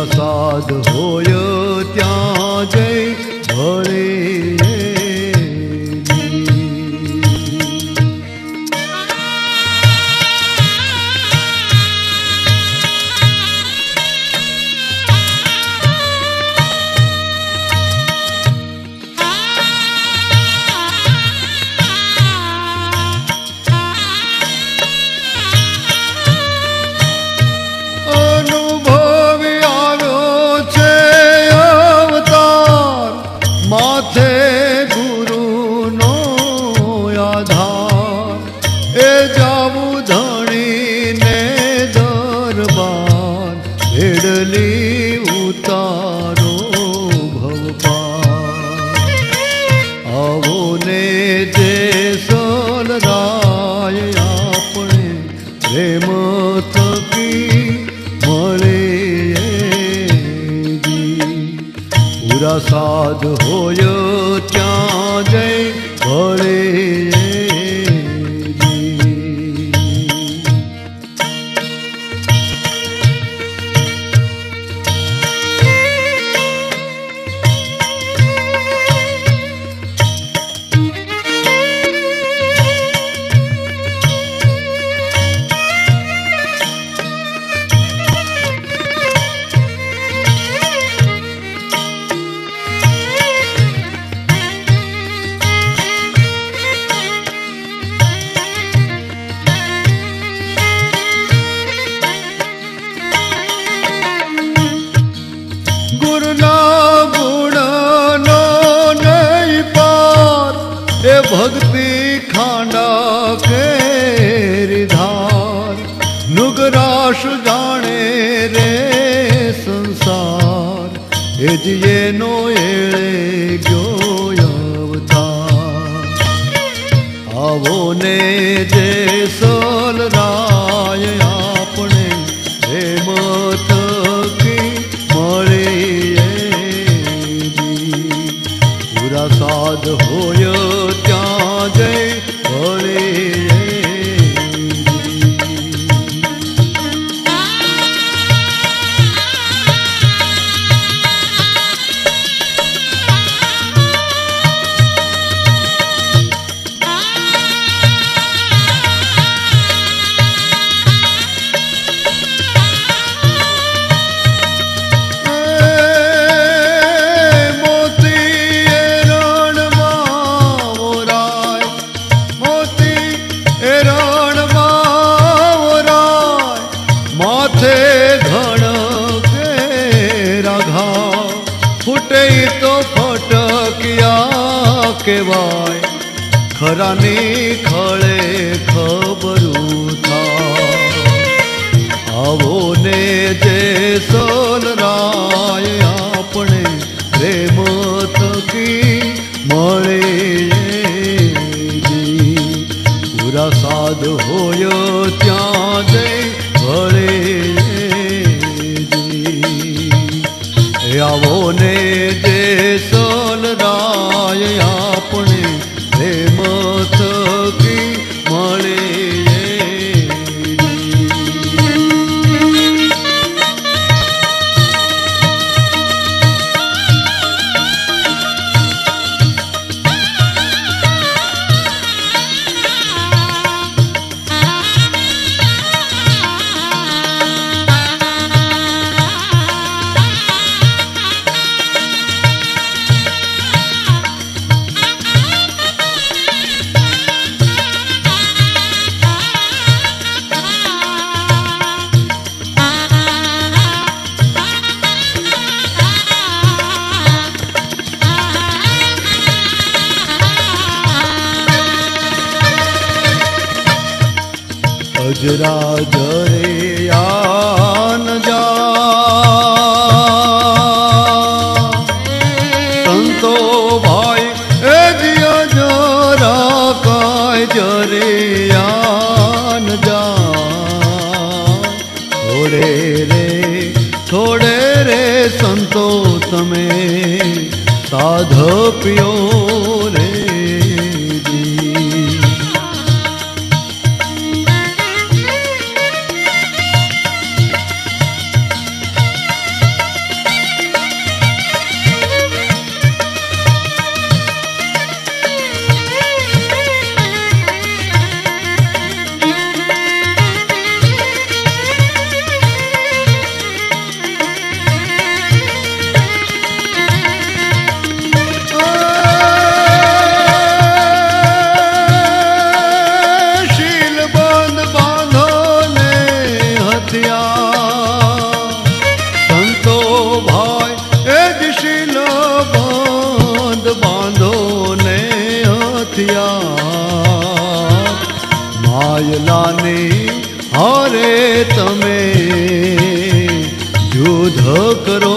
પૂરા સાધ હોય ત્યાં જય ભળે સાધ હોય ત્યાં જય ભળે ભક્તિ ખાંડા કેરી ધાર નુગરાશ જાણે રે સંસાર એ જ એનો એળે ગયો અવતાર આવો ને જે સલરાય આપણે પ્રેમ થકી મળે પૂરા સાધ હોય જય ભળે કહેવાય ખરાની ખળે ખબરું થાય આવો ને જે સલરાય આપણે પ્રેમ થકી મળે પૂરા સાધ હોય ત્યાં જય ભળે આવો ને જે સલરાય આપણે પ્રેમ થકી મળે અજરા જરે આન જા સંતો ભાઈ એ દિયા જરા કાય જરે આન જા થોડે રે સંતો તમે સાધ પિયો રે તમે યુદ્ધ કરો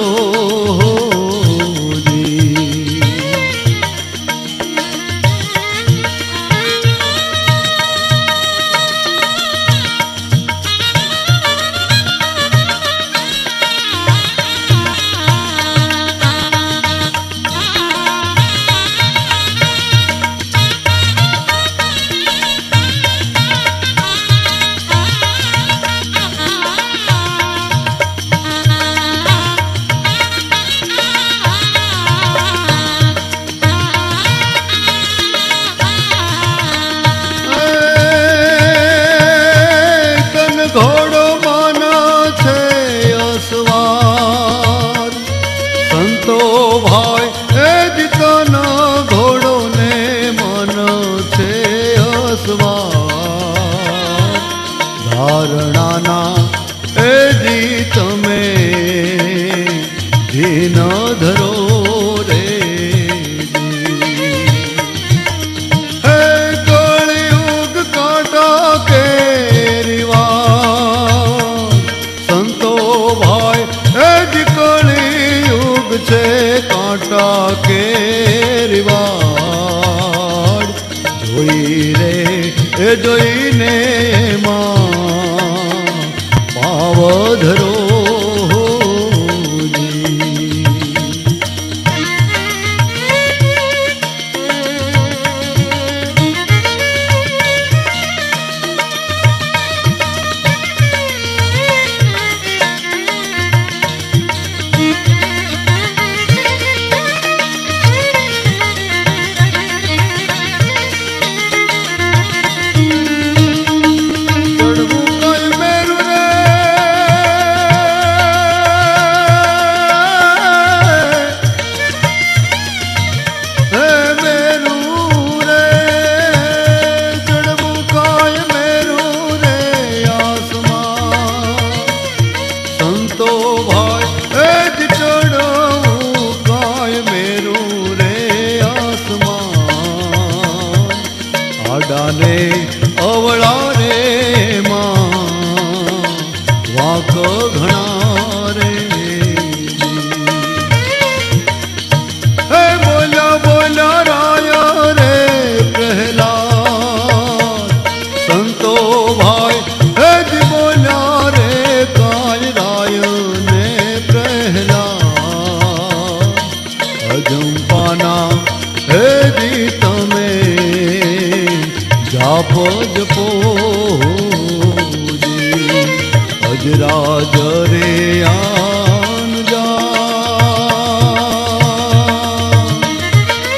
ઘોડો માનો છે અસવાર સંતો ભાઈ એ જીતનો ઘોડો ને માનો છે અસવાર ધારણાના એ જી તમે જીન ધરો રે હે કળિયુગ કાંટા કેરીવા છે કાંટા કેરીવાડ જોઈ રે એ જોઈને એમાં પાવ ધરો આડાને અવળા રે માં વાક ઘણા રે હે બોલ્યા બોલ્યા રાય રે પ્રહલાદ સંતો ભાઈ હે જ બોલ્યા રે કાય રાય ને પ્રહલાદ અજંપાના હે જી તમે જાપ જપો અજરાજ રે આન જા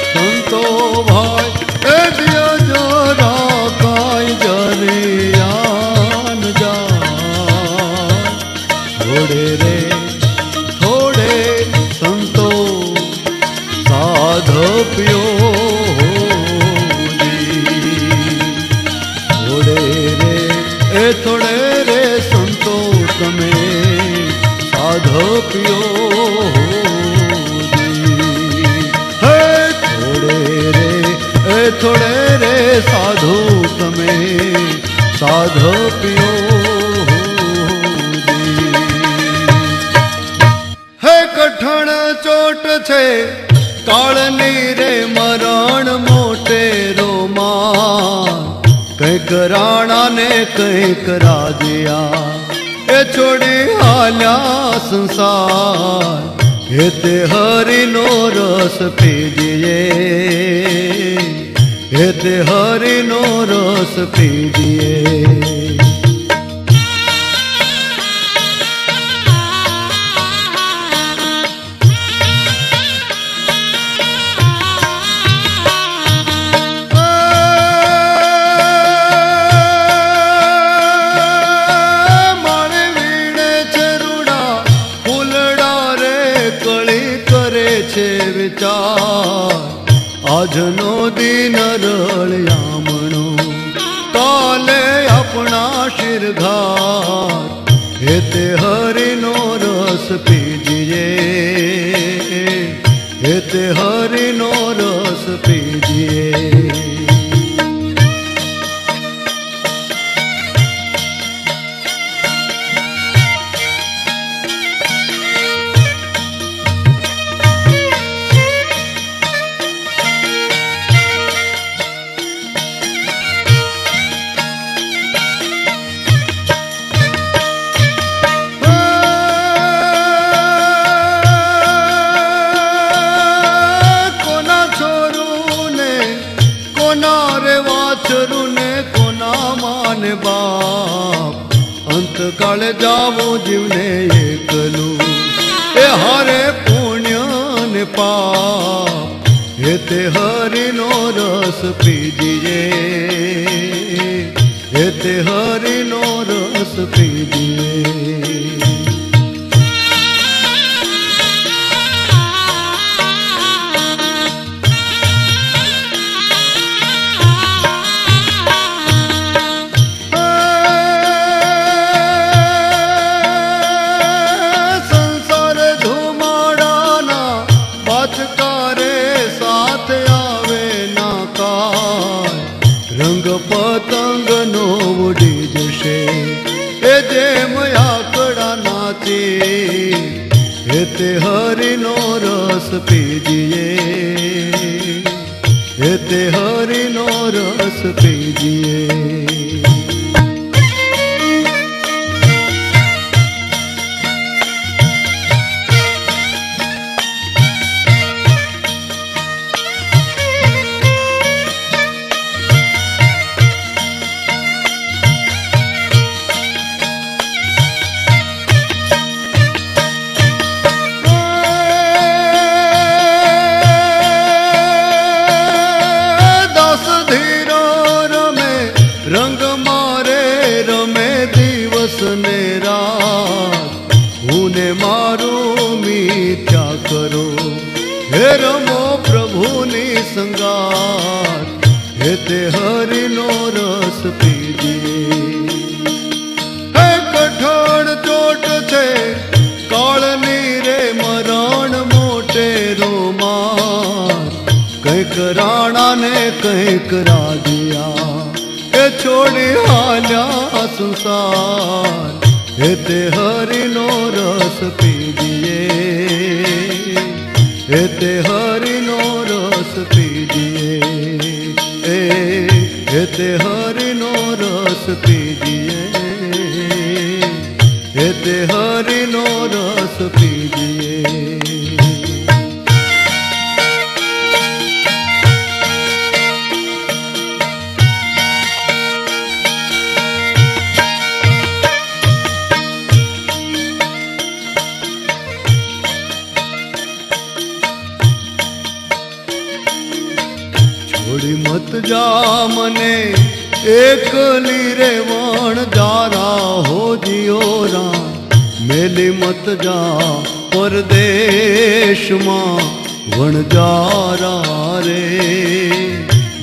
સંતો ભાઈ એ જરા કાય જરે આન જા થોડે રે થોડે સંતો સાધ પિયો થોડે રે સંતો તમે સાધ પિયો હે થોડે રે સાધુ તમે સાધ પિયો હે કઠણ ચોટ છે કાળની રે મરણ મોટેરો માં કંઈક રાણા ને કંઈક રાજ્યા એ છોડી હાલ્યા સંસાર હે તે હરિનો રસ પીજીએ હે તે હરિનો રસ પીજીએ આજનો દિન રળિયામણો કાલે આપણા શિરઘાટ હે તે હરિનો રસ પીજીએ હે તે હરિનો રસ પીજીએ જીવને એકલું એ હારે પુણ્ય ને પાપ હે તે હરિનો રસ પીજીએ હે તે હરિનો રસ પીજીએ પતંગ નો ઉડી જશે એ જેમ આકડા નાચે હે તે હરિનો રસ પીજીએ હે તે હરિનો રસ પીજીએ રંગ મારે રમે દિવસ ને રાત હું ને મારું મિથ્યા કરો હે રમો પ્રભુની સંગાત હે તે હરિનો રસ પીજીએ હે કઠણ ચોટ છે કાળની રે મરણ મોટેરો માર કંઈક રાણા ને કંઈક રાધિયા છોડી હાલ્યા સંસાર હે તે હરિનો રસ પીજીએ હે તે હરિનો રસ પીજીએ હે તે હરિનો રસ પીજીએ હે તે હરિનો રસ પીજીએ છોડી મત જા મને એકલી રે વણ જારા હો જીઓ રા મેલી મત જા પરદેશમાં વણજારા રે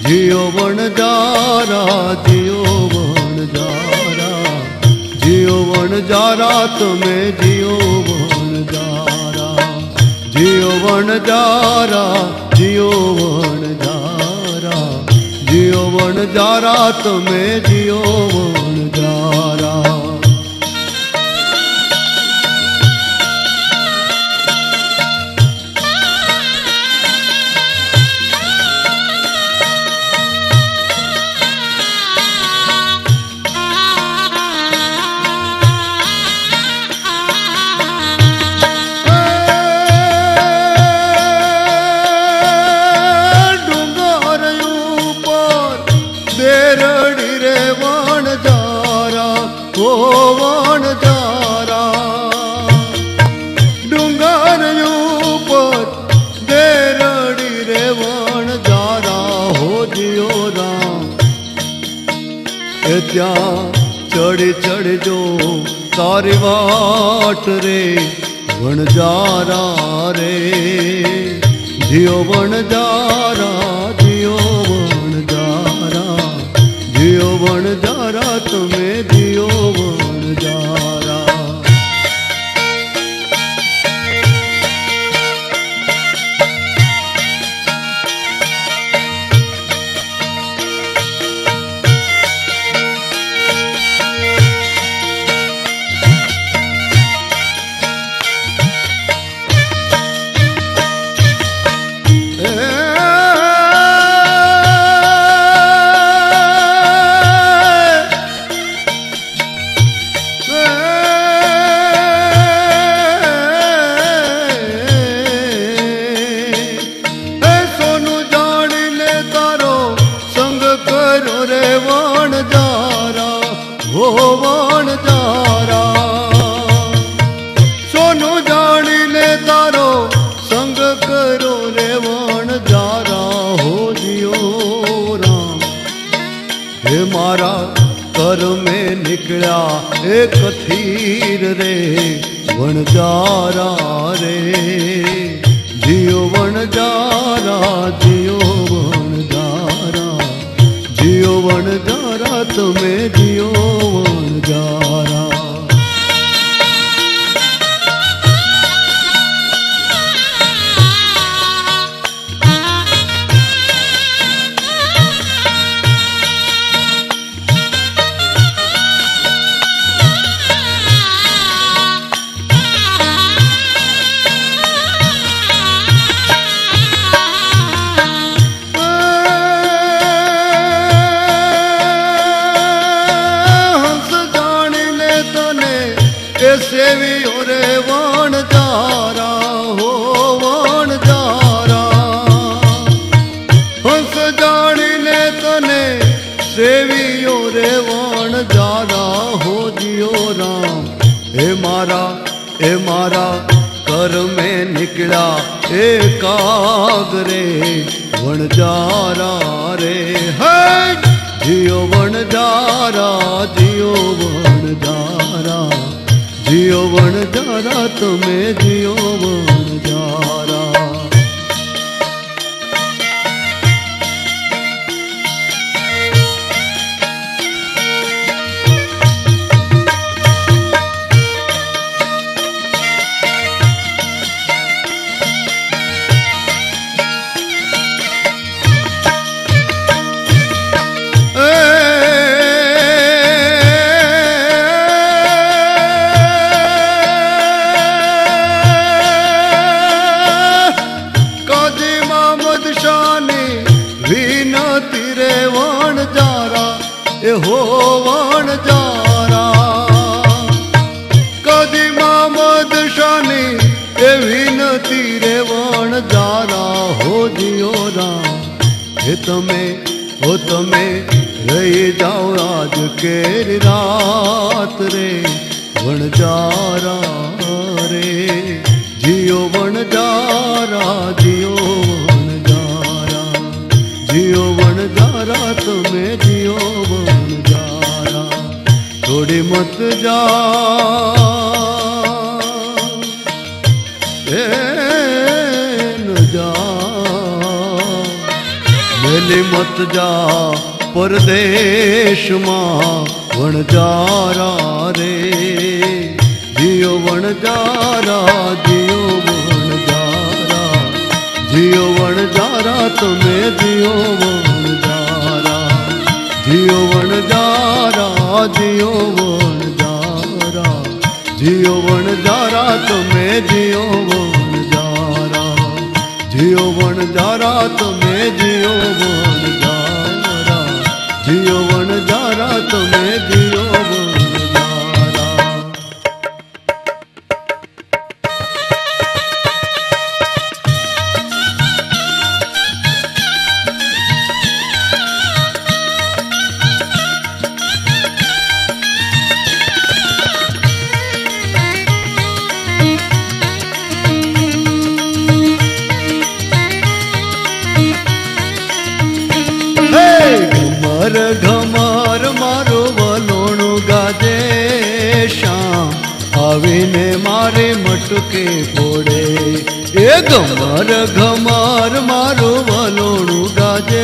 જીઓ વણજારા જીઓ વણજારા જીઓ વણજારા તમે જીઓ વણજારા જીઓ વણજારા જીઓ વણજારા જીઓ વણજારા તમે જીઓ વણજારા ડુંગર ઉપર દેરડી રે વણજારા હો જીઓ રામ એ ત્યાં ચડી ચડજો તારી વાટ રે વણજારા રે જીઓ વણજારા જીઓ વણજારા જીઓ વણજારા તમે જીઓ વણજારા એ કથીર રે વણજારા રે જીઓ વણજારા જીઓ વણજારા જીઓ વણજારા તમે જીઓ વણજારા સેવીઓ રે વણજારા હો વણજારા હંસ જાણીને તને સેવીઓ રે વણજારા હો જીઓ રામ એ મારા કર મેં નીકળ્યા એ કાગરે વણજારા રે હે જીઓ વણજારા જીઓ વણજારા જીઓ વણજારા તમે જીઓ વણજારા વિનતી રે વણજારા એ હો વણજારા કદી મામદ શાની એ વિનતી રે વણજારા હો જીઓ રામ હે તમે રહી જાઓ આજ કેરી રાત રે વણજારા રે જીઓ વણજારા જીઓ જીઓ વણજારા તમે જીઓ વણજારા થોડી મત જા એ ન જા મેલી મત જા પરદેશમાં વણજારા રે જીઓ વણજારા જીઓ વણજારા જીઓ વણજારા તમે જીઓ વણજારા જીઓ વણજારા જીઓ વણજારા જીઓ વણજારા તમે જીઓ વણજારા જીઓ વણજારા તમે જીઓ વણજારા જીઓ વણજારા તમે જીઓ વણજારા ઘમર ઘમર મારો વલોણું ગાજે શ્યામ આવીને મારે મટકે ફોડે એ ઘમર ઘમર મારો વલોણું ગાજે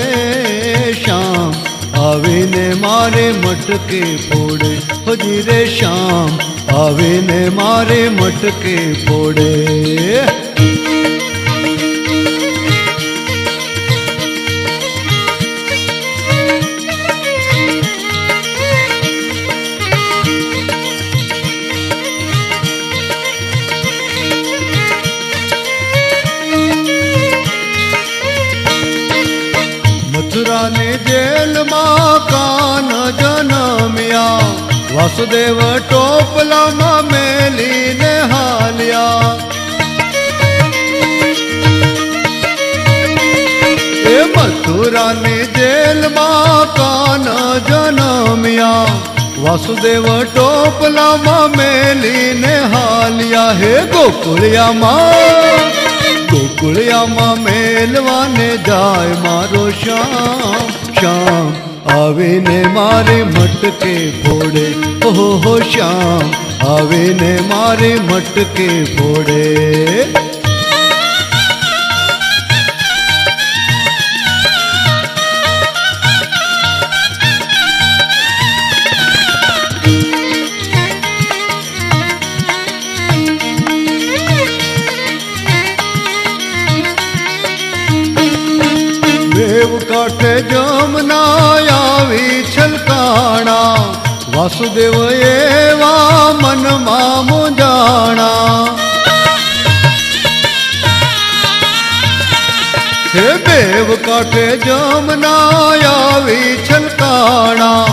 શ્યામ આવીને મારે મટકે ફોડે હજી રે શ્યામ આવીને મારે મટકે ફોડે મથુરાની જેલમાં કાન જન્મ્યા વાસુદેવ ટોપલામાં મેલીને હાલ્યા એ મથુરાની જેલમાં કાન જન્મ્યા વાસુદેવ ટોપલામાં મેલીને હાલ્યા હે ગોકુળિયામાં મેલવાને જાય મારો શ્યામ શ્યામ આવીને મારે મટકે ફોડે, ઓહો શ્યામ આવીને મારે મટકે ફોડે. દેવ કાંઠે જમના આવી છલકાણા, વાસુદેવ એવા મનમાં મૂંઝાણા. હે દેવ કાંઠે જમના આવી છલકાણા,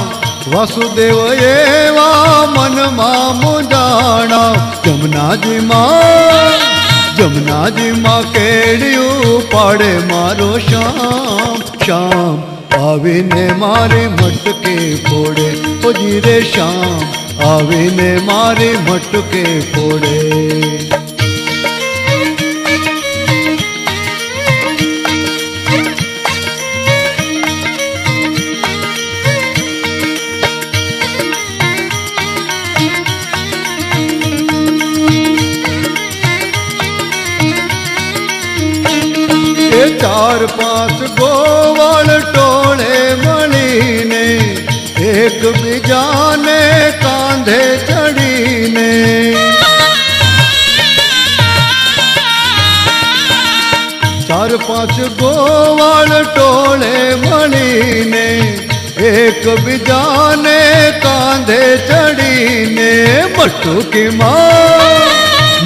વાસુદેવ એવા મનમાં મૂંઝાણા. જમનાજીમાં કેડિયું પાડે મારો શ્યામ, શ્યામ આવીને મારે મટકે ફોડે, ઓજી રે શ્યામ આવીને મારે મટકે ફોડે. ચાર પાંચ ગોવાળ ટોળે મળીને, એક બીજાને કાંધે ચડીને. ચાર પાંચ ગોવાળ ટોળે મળીને, એક બીજાને કાંધે ચડીને.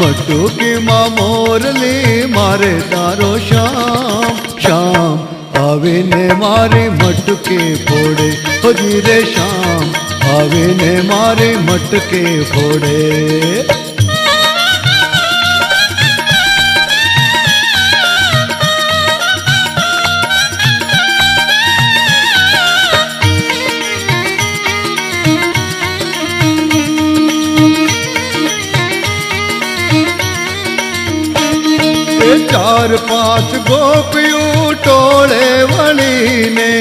મટુકીમાં મોરલી મારે તારો શ્યામ, શ્યામ આવીને મારી મટકે ફોડે, હોજી રે શ્યામ આવીને મારી મટકે ફોડે. ચાર પાંચ ગોપિયું ટોળે વળીને,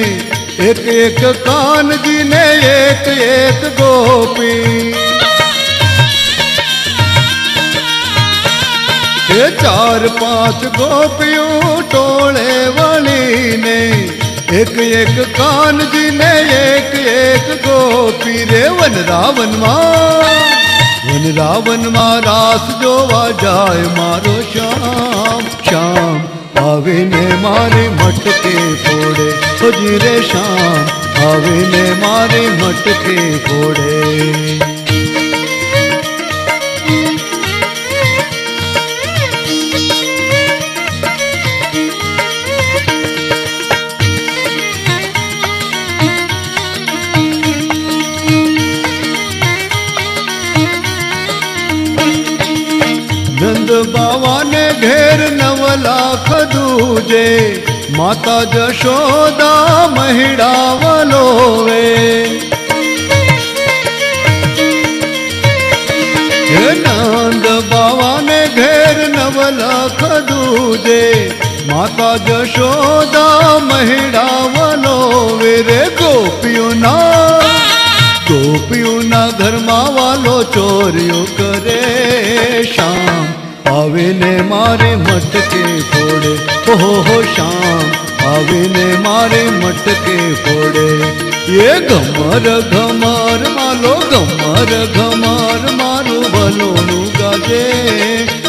એક એક કાનજીને એક એક ગોપી. એ ચાર પાંચ ગોપિયું ટોળે વળીને, એક એક કાનજીને એક એક ગોપી. રે વનરાવનમાં રાસ જોવા જાય મારો શ્યામ, શ્યામ આવીને મારે મટકે ફોડે, હોજી રે શ્યામ આવીને મારે મટકે ફોડે. નંદ બાવાને ઘેર 9 લાખ દૂજે, માતા જશોદા મહિડા વલોવે. નંદ બાવાને ઘેર 9 લાખ દૂજે, માતા જશોદા મહિડા વલોવે. રે ગોપીઓના ઘરમાં વાલો ચોર્યો કરે, શ્યામ આવીને મારે મટકે ફોડે, ઓહો શ્યામ આવીને મારે મટકે ફોડે. એ ઘમર ઘમર માલો ઘમર ઘમર મારું ભલોનું ગાજે,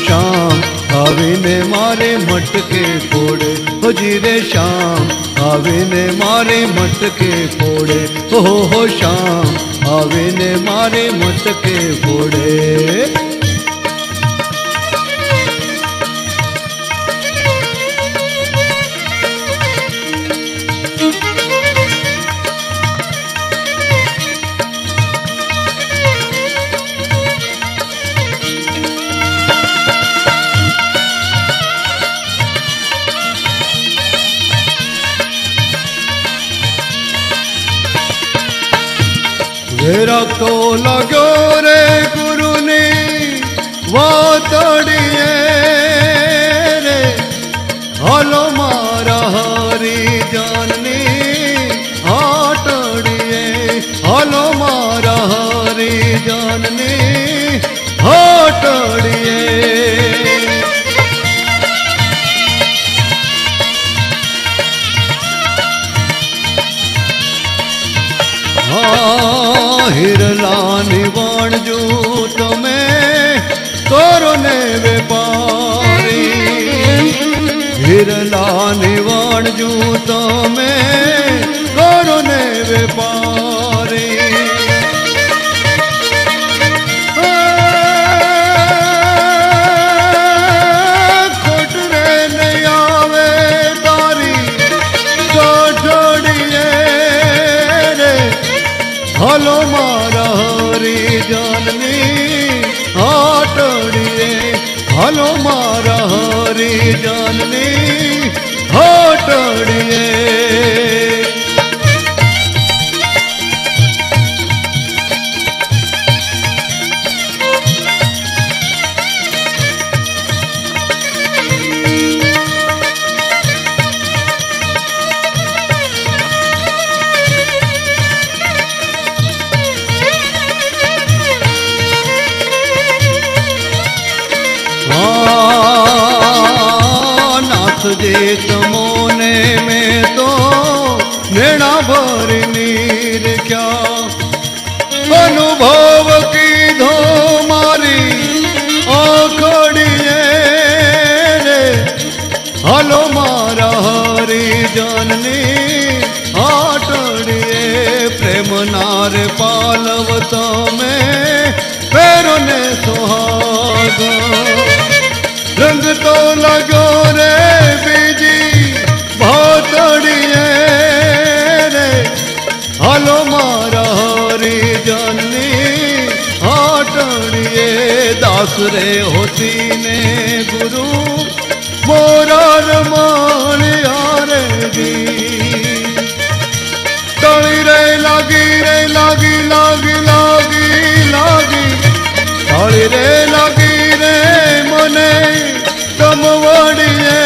શ્યામ આવીને મારે મટકે ફોડે, હોજી રે શ્યામ આવીને મારે મટકે ફોડે, ઓહો શ્યામ આવીને મારે મટકે ફોડે. વેરા તો લાગ્યો રે ગુરુની વાતડીએ રે, હાલો મારા હરિજનની હાટ जननी होटड़िए। हिरलानी वणजू तमे करो ने व्यापारी, हिरलानी वणजू तमे करो ने व्यापारी। खोट रे नहीं आवे तारी कोठड़िए रे, हलो मारा हरी जननी होटड़िए, हलो मारा हरी जननी होटड़िए। जे तमोने में तो नेणा भरी नीर क्या, अनुभव की धो मारी आखड़िए रे, हलो मारा हरी जननी होटड़िए। प्रेम नार पालवत में पैरों ने सुहाग, रंग तो लगो रे बीजी भोतड़िए रे, हलो मारा हरी जननी होटड़िए। दास रे होती ने गुरु मोरा रमाणिया रे जी, तली रे लागी रे लागी लागी लागी लागी, तली रे लागी रे मने तमवड़िए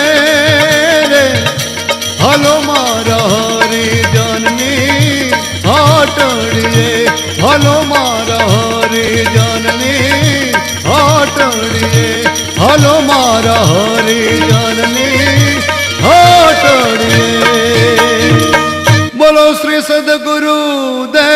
रे, हलो मारा हरी जननी होटड़िए, हलो मारा हरी जननी होटड़िए, हलो मारा हरी जननी होटड़िए। बोलो श्री सद्गुरु देव।